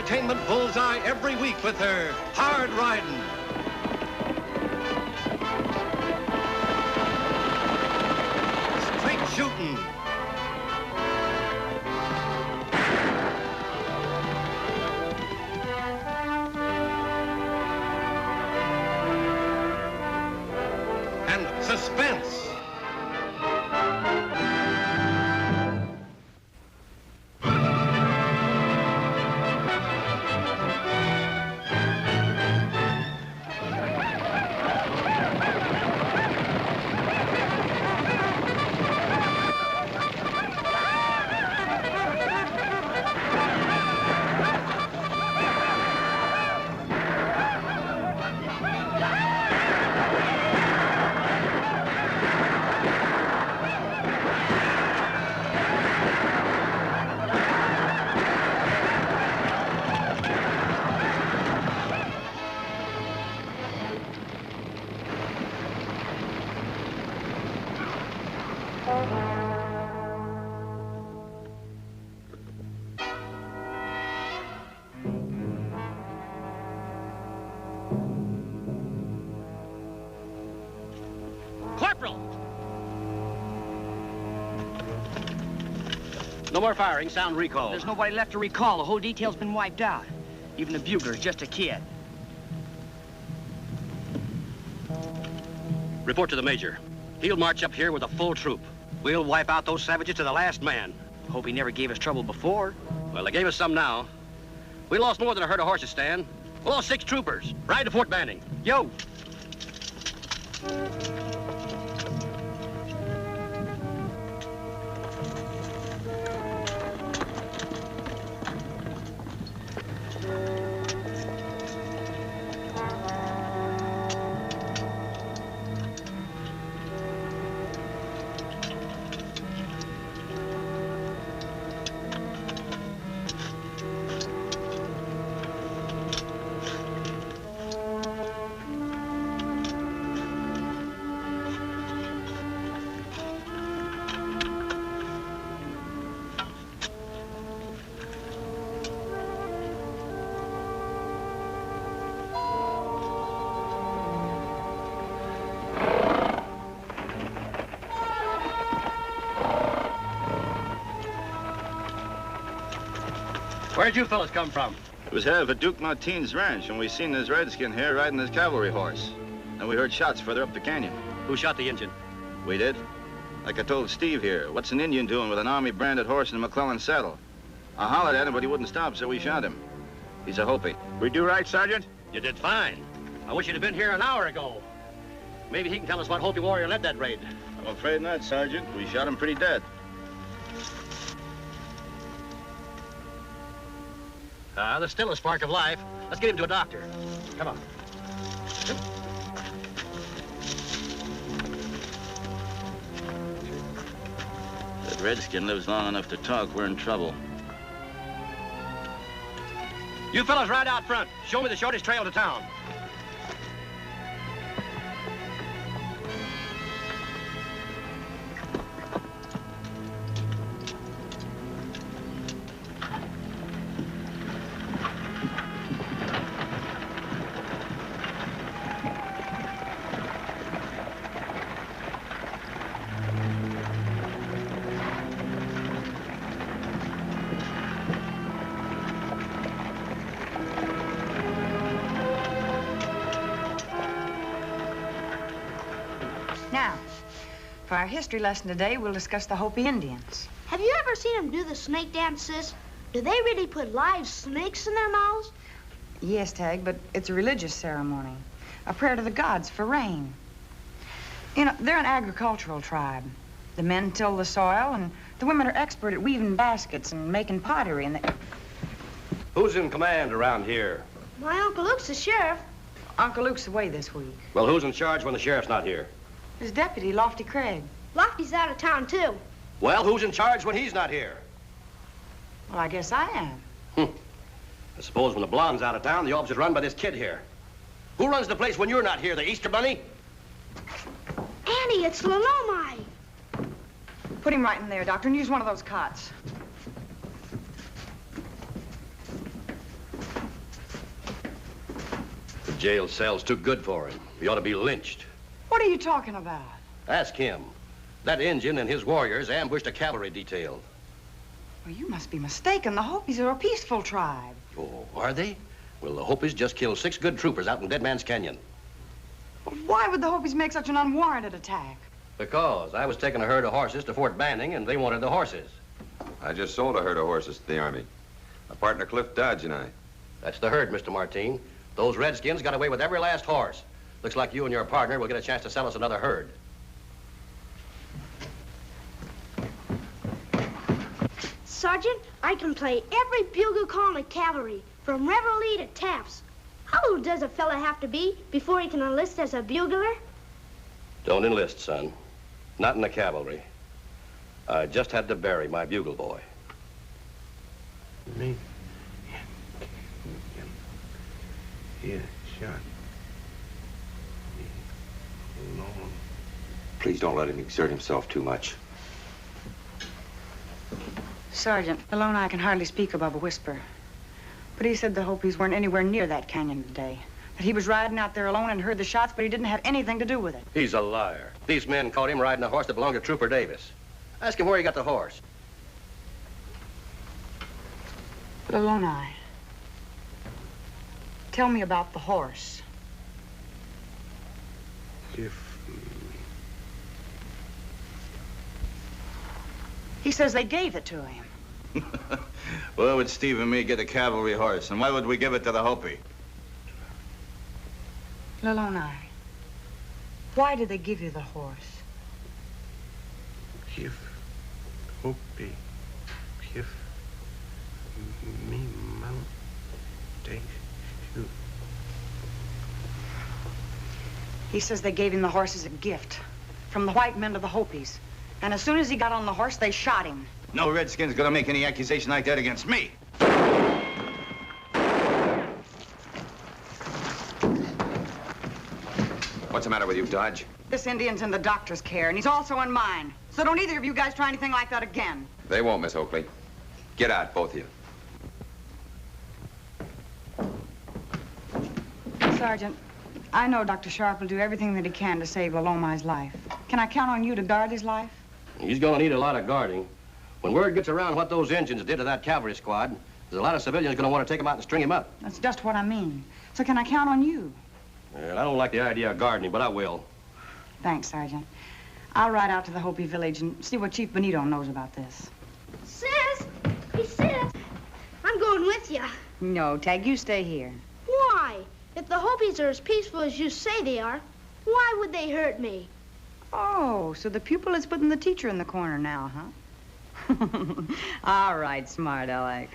entertainment bullseye every week with her hard riding. Straight shooting. And suspense. No more firing. Sound recall. There's nobody left to recall. The whole detail's been wiped out. Even the bugler's just a kid. Report to the major. He'll march up here with a full troop. We'll wipe out those savages to the last man. Hope he never gave us trouble before. Well, they gave us some now. We lost more than a herd of horses, Stan. We lost 6 troopers. Ride to Fort Banning. Yo! Where'd you fellas come from? It was headed for Duke Martine's ranch, and we seen this redskin here riding his cavalry horse. And we heard shots further up the canyon. Who shot the Indian? We did. Like I told Steve here, what's an Indian doing with an army-branded horse in a McClellan saddle? I hollered at him, but he wouldn't stop, so we shot him. He's a Hopi. We do right, Sergeant? You did fine. I wish you'd have been here an hour ago. Maybe he can tell us what Hopi warrior led that raid. I'm afraid not, Sergeant. We shot him pretty dead. There's still a spark of life. Let's get him to a doctor. Come on. If redskin lives long enough to talk, we're in trouble. You fellas ride out front. Show me the shortest trail to town. Now, for our history lesson today, we'll discuss the Hopi Indians. Have you ever seen them do the snake dance, sis? Do they really put live snakes in their mouths? Yes, Tagg, but it's a religious ceremony. A prayer to the gods for rain. You know, they're an agricultural tribe. The men till the soil, and the women are expert at weaving baskets and making pottery, and they... Who's in command around here? My Uncle Luke's the sheriff. Uncle Luke's away this week. Well, who's in charge when the sheriff's not here? His deputy, Lofty Craig. Lofty's out of town, too. Well, who's in charge when he's not here? Well, I guess I am. I suppose when the blonde's out of town, the office is run by this kid here. Who runs the place when you're not here, the Easter Bunny? Annie, it's Lolomai. Put him right in there, Doctor, and use one of those cots. jail cell's too good for him. He ought to be lynched. What are you talking about? Ask him. That Indian and his warriors ambushed a cavalry detail. Well, you must be mistaken. The Hopis are a peaceful tribe. Oh, are they? Well, the Hopis just killed 6 good troopers out in Dead Man's Canyon. Well, why would the Hopis make such an unwarranted attack? Because I was taking a herd of horses to Fort Banning, and they wanted the horses. I just sold a herd of horses to the Army. My partner Cliff Dodge and I. That's the herd, Mr. Martin. Those Redskins got away with every last horse. Looks like you and your partner will get a chance to sell us another herd. Sergeant, I can play every bugle call in the cavalry, from reveille to taps. How old does a fella have to be before he can enlist as a bugler? Don't enlist, son. Not in the cavalry. I just had to bury my bugle boy. Me? Yeah, shot. Me alone. Please don't let him exert himself too much. Sergeant, Maloney can hardly speak above a whisper. But he said the Hopis weren't anywhere near that canyon today. That he was riding out there alone and heard the shots, but he didn't have anything to do with it. He's a liar. These men caught him riding a horse that belonged to Trooper Davis. Ask him where he got the horse. Maloney, tell me about the horse. He says they gave it to him. Why would Steve and me get a cavalry horse, and why would we give it to the Hopi? Maloney, why did they give you the horse? Give Hopi, give me mount, they shoot. He says they gave him the horse as a gift from the white men to the Hopis. And as soon as he got on the horse, they shot him. No Redskin's gonna make any accusation like that against me. What's the matter with you, Dodge? This Indian's in the doctor's care, and he's also in mine. So don't either of you guys try anything like that again. They won't, Miss Oakley. Get out, both of you. Sergeant, I know Dr. Sharp will do everything that he can to save Lalomai's life. Can I count on you to guard his life? He's gonna need a lot of guarding. When word gets around what those Indians did to that cavalry squad, there's a lot of civilians gonna want to take him out and string him up. That's just what I mean. So can I count on you? Well, I don't like the idea of guarding, but I will. Thanks, Sergeant. I'll ride out to the Hopi village and see what Chief Benito knows about this. Sis! Hey, sis! I'm going with you. No, Tagg, you stay here. Why? If the Hopis are as peaceful as you say they are, why would they hurt me? Oh, so the pupil is putting the teacher in the corner now, huh? All right, smart Alec.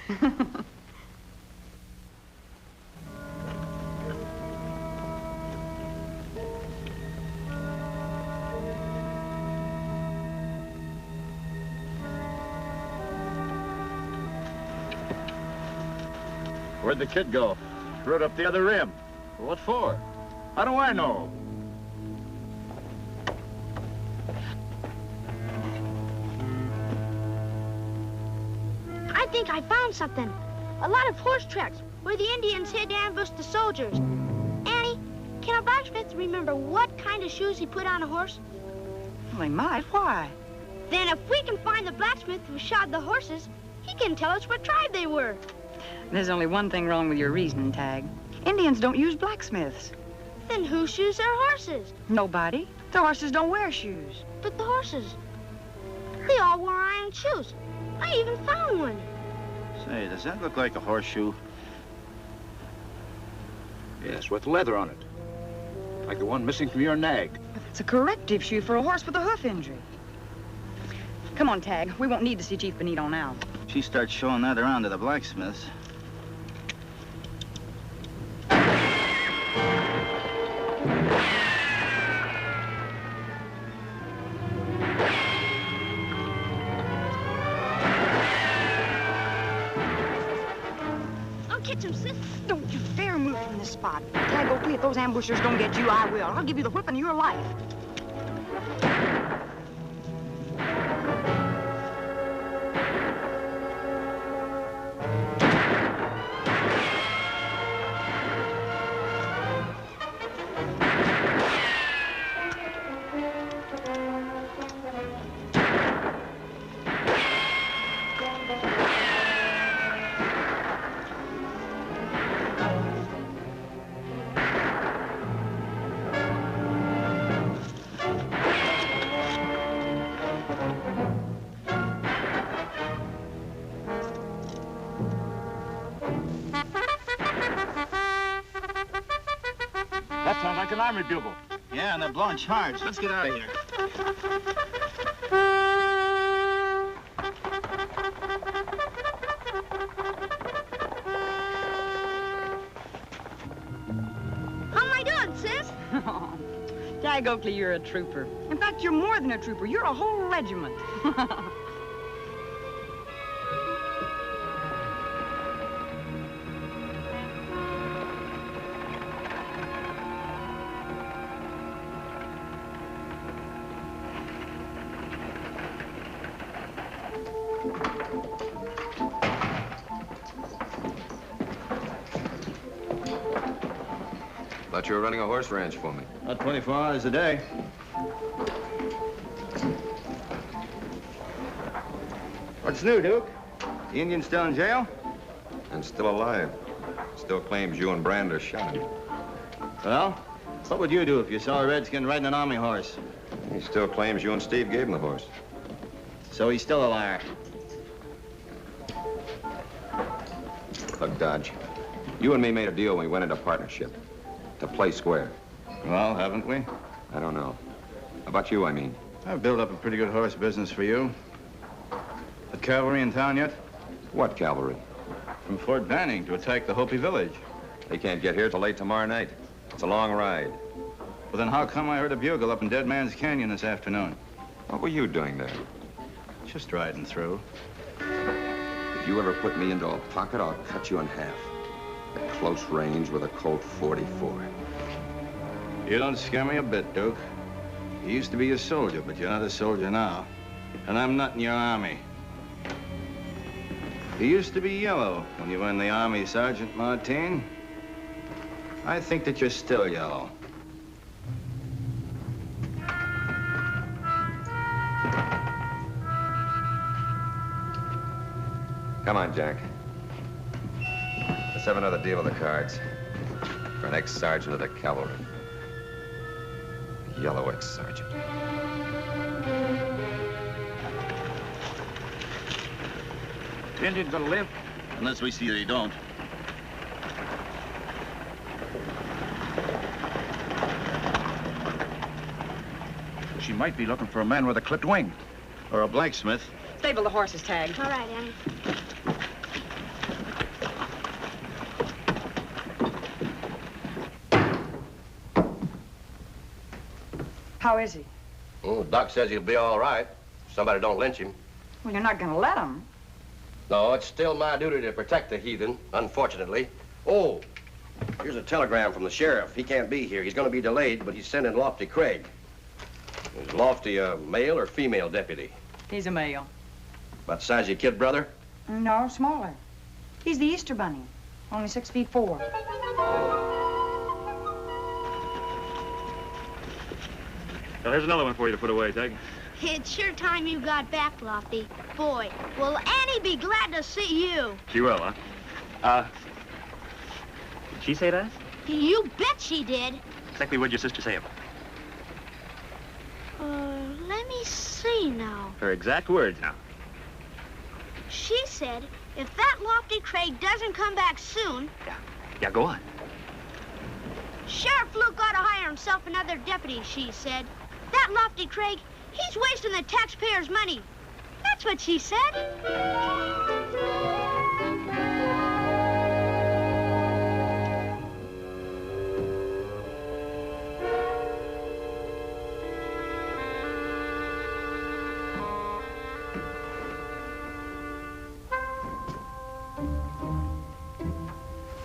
Where'd the kid go? Rode up the other rim. What for? How do I know? I think I found something. A lot of horse tracks where the Indians hid to ambush the soldiers. Annie, can a blacksmith remember what kind of shoes he put on a horse? Well, he might. Why? Then if we can find the blacksmith who shod the horses, he can tell us what tribe they were. There's only one thing wrong with your reasoning, Tagg. Indians don't use blacksmiths. Then who shoes their horses? Nobody. The horses don't wear shoes. But the horses, they all wore iron shoes. I even found one. Say, does that look like a horseshoe? Yes, with leather on it. Like the one missing from your nag. But it's a corrective shoe for a horse with a hoof injury. Come on, Tagg. We won't need to see Chief Benito now. She starts showing that around to the blacksmiths. I'll catch him, sis. Don't you dare move from this spot. Tagg Oakley, if those ambushers don't get you, I will. I'll give you the whipping of your life. Sounds like an army bugle. Yeah, and they're blowing charge. Let's get out of here. How am I doing, sis? Tagg Oakley, you're a trooper. In fact, you're more than a trooper. You're a whole regiment. Thought you were running a horse ranch for me. About 24 hours a day. What's new, Duke? The Indian still in jail? And still alive. Still claims you and Brander shot him. Well, what would you do if you saw a redskin riding an army horse? He still claims you and Steve gave him the horse. So he's still a liar. Look, Dodge, you and me made a deal when we went into partnership. To play square. Well, haven't we? I don't know. How about you, I mean? I've built up a pretty good horse business for you. The cavalry in town yet? What cavalry? From Fort Banning to attack the Hopi village. They can't get here till late tomorrow night. It's a long ride. Well, then how come I heard a bugle up in Dead Man's Canyon this afternoon? What were you doing there? Just riding through. If you ever put me into a pocket, I'll cut you in half. At close range with a Colt 44. You don't scare me a bit, Duke. You used to be a soldier, but you're not a soldier now. And I'm not in your army. You used to be yellow when you were in the army, Sergeant Martin. I think that you're still yellow. Come on, Jack. Let's have another deal of the cards. For an ex-sergeant of the cavalry. Yellow ex-sergeant. The Indian's gonna live. Unless we see that he don't. She might be looking for a man with a clipped wing. Or a blacksmith. Stable the horses, Tagg. All right, Annie. How is he? Oh, Doc says he'll be all right. If somebody don't lynch him. Well, you're not going to let him. No, it's still my duty to protect the heathen, unfortunately. Oh, here's a telegram from the sheriff. He can't be here. He's going to be delayed, but he's sending Lofty Craig. Is Lofty a male or female deputy? He's a male. About the size of your kid brother? No, smaller. He's the Easter Bunny, only 6'4". Well, here's another one for you to put away, Tagg. It's sure time you got back, Lofty. Boy, will Annie be glad to see you. She will, huh? Did she say that? You bet she did. Exactly what did your sister say? Let me see now. Her exact words now. She said, if that Lofty Craig doesn't come back soon... Yeah, go on. Sheriff Luke ought to hire himself another deputy, she said. That Lofty Craig, he's wasting the taxpayers' money. That's what she said.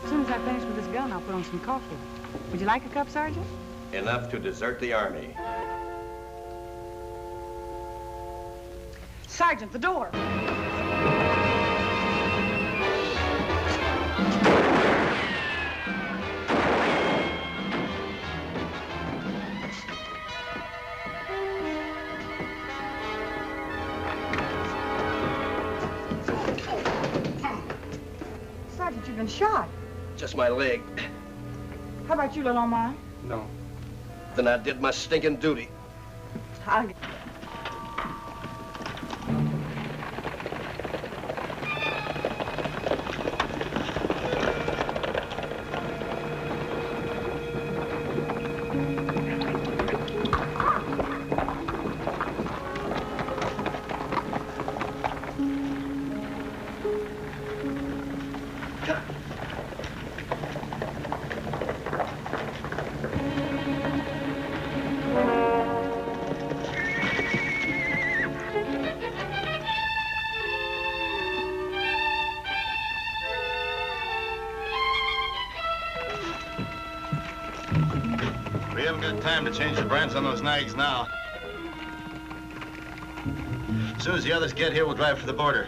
As soon as I finish with this gun, I'll put on some coffee. Would you like a cup, Sergeant? Enough to desert the army. Sergeant, the door. Sergeant, you've been shot. Just my leg. How about you, little mine? No. Then I did my stinking duty. I'll... We haven't got time to change the brands on those nags now. As soon as the others get here, we'll drive to the border.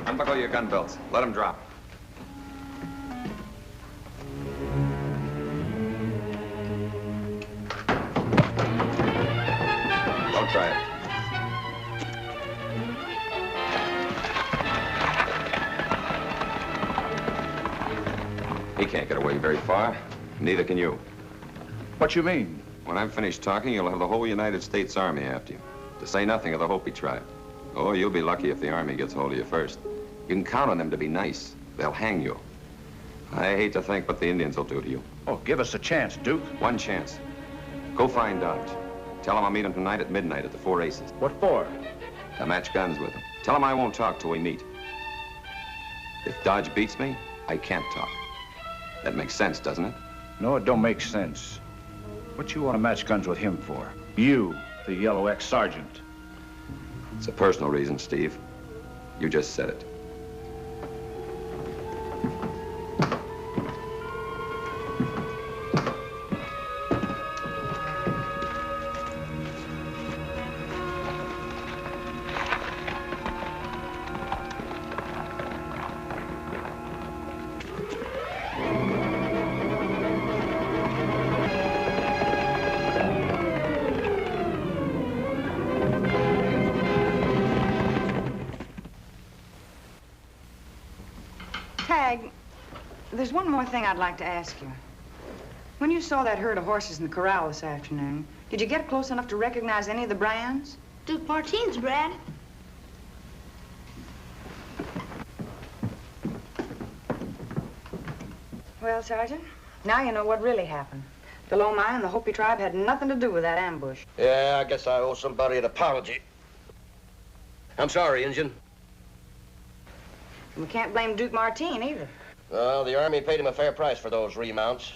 Unbuckle your gun belts. Let them drop. Don't try it. He can't get away very far. Neither can you. What you mean? When I'm finished talking, you'll have the whole United States Army after you. To say nothing of the Hopi tribe. Oh, you'll be lucky if the Army gets hold of you first. You can count on them to be nice. They'll hang you. I hate to think what the Indians will do to you. Oh, give us a chance, Duke. One chance. Go find Dodge. Tell him I'll meet him tonight at midnight at the Four Aces. What for? To match guns with him. Tell him I won't talk till we meet. If Dodge beats me, I can't talk. That makes sense, doesn't it? No, it don't make sense. What you want to match guns with him for? You, the yellow ex-sergeant. It's a personal reason, Steve. You just said it. Tagg, there's one more thing I'd like to ask you. When you saw that herd of horses in the corral this afternoon, did you get close enough to recognize any of the brands? Duke Martine's brand. Well, Sergeant, now you know what really happened. The Lomai and the Hopi tribe had nothing to do with that ambush. Yeah, I guess I owe somebody an apology. I'm sorry, Injun. And we can't blame Duke Martine either. Well, the Army paid him a fair price for those remounts.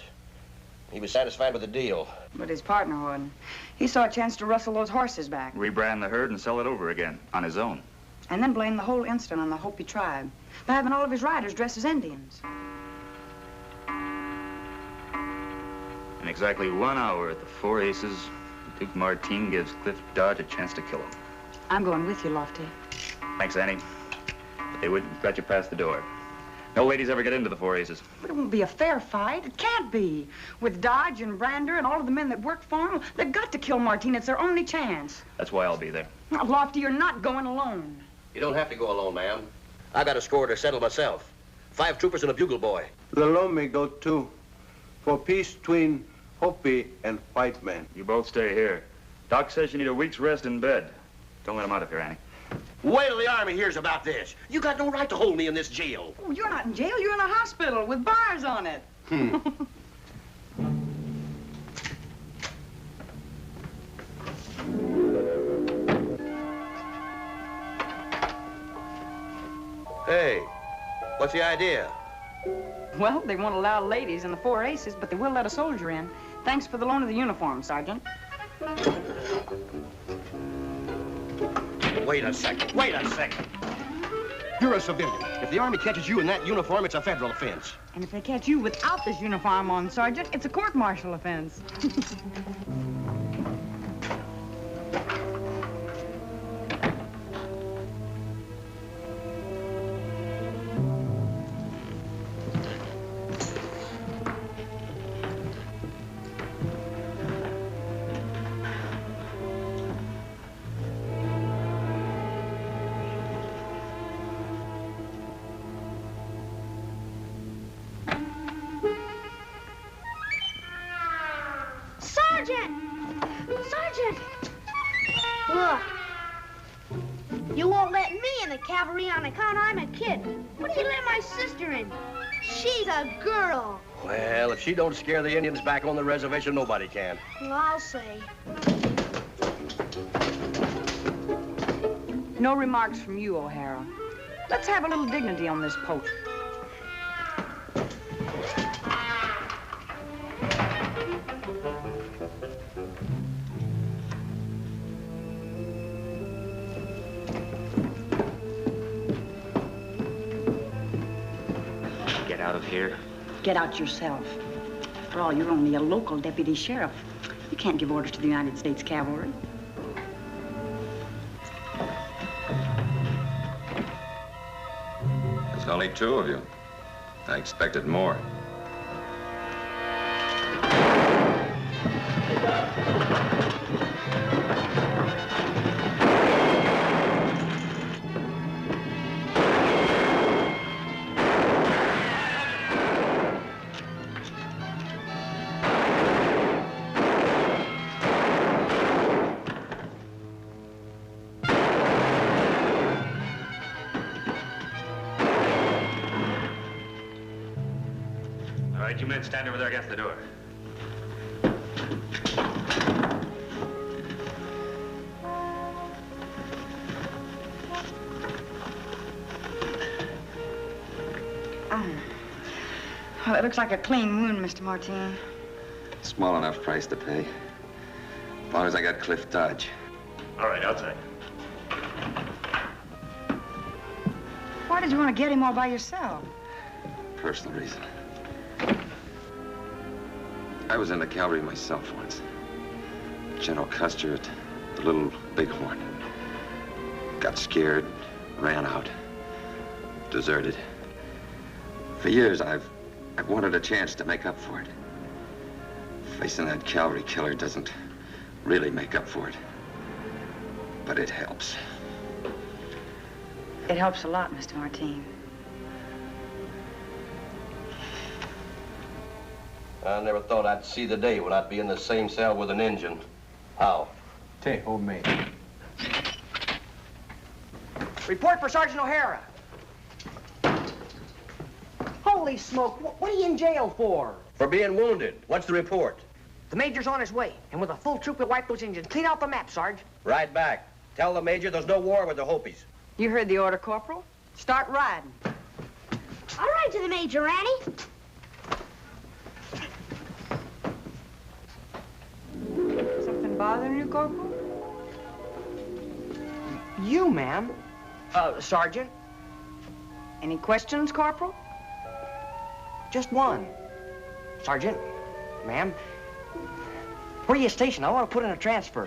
He was satisfied with the deal. But his partner wasn't. He saw a chance to rustle those horses back. Rebrand the herd and sell it over again, on his own. And then blame the whole incident on the Hopi tribe by having all of his riders dressed as Indians. In exactly 1 hour at the Four Aces, Duke Martine gives Cliff Dodge a chance to kill him. I'm going with you, Lofty. Thanks, Annie. But they wouldn't let you pass the door. No ladies ever get into the Four Aces. But it won't be a fair fight. It can't be. With Dodge and Brander and all of the men that work for him, they've got to kill Martine. It's their only chance. That's why I'll be there. Now, Lofty, you're not going alone. You don't have to go alone, ma'am. I got a score to settle myself. 5 troopers and a bugle boy. The Lomi go too. For peace between Hopi and white men. You both stay here. Doc says you need a week's rest in bed. Don't let him out of here, Annie. Wait till the Army hears about this. You got no right to hold me in this jail. Oh, you're not in jail. You're in a hospital with bars on it. Hey, what's the idea? Well, they won't allow ladies in the Four Aces, but they will let a soldier in. Thanks for the loan of the uniform, Sergeant. Wait a second. Wait a second. You're a civilian. If the Army catches you in that uniform, it's a federal offense. And if they catch you without this uniform on, Sergeant, it's a court-martial offense. Look, you won't let me in the cavalry on account I'm a kid. What do you let my sister in? She's a girl. Well, if she don't scare the Indians back on the reservation, nobody can. Well, I'll say. No remarks from you, O'Hara. Let's have a little dignity on this post. Get out of here. Get out yourself. After all, you're only a local deputy sheriff. You can't give orders to the United States Cavalry. There's only 2 of you. I expected more. All right, you men stand over there against the door. Well, it looks like a clean wound, Mr. Martin. Small enough price to pay. As long as I got Cliff Dodge. All right, outside. Why did you want to get him all by yourself? Personal reason. I was in the cavalry myself once. General Custer at the Little Bighorn. Got scared, ran out, deserted. For years, I've wanted a chance to make up for it. Facing that cavalry killer doesn't really make up for it. But it helps. It helps a lot, Mr. Martin. I never thought I'd see the day when I'd be in the same cell with an Injun. How? Te, old mate. Report for Sergeant O'Hara. Holy smoke, what are you in jail for? For being wounded. What's the report? The major's on his way, and with a full troop, he'll wipe those Indians clean off the map, Sarge. Right back. Tell the Major there's no war with the Hopis. You heard the order, Corporal. Start riding. All right to the Major, Annie. Something bothering you, Corporal? You, ma'am. Sergeant. Any questions, Corporal? Just one. Sergeant, ma'am, where are you stationed? I want to put in a transfer.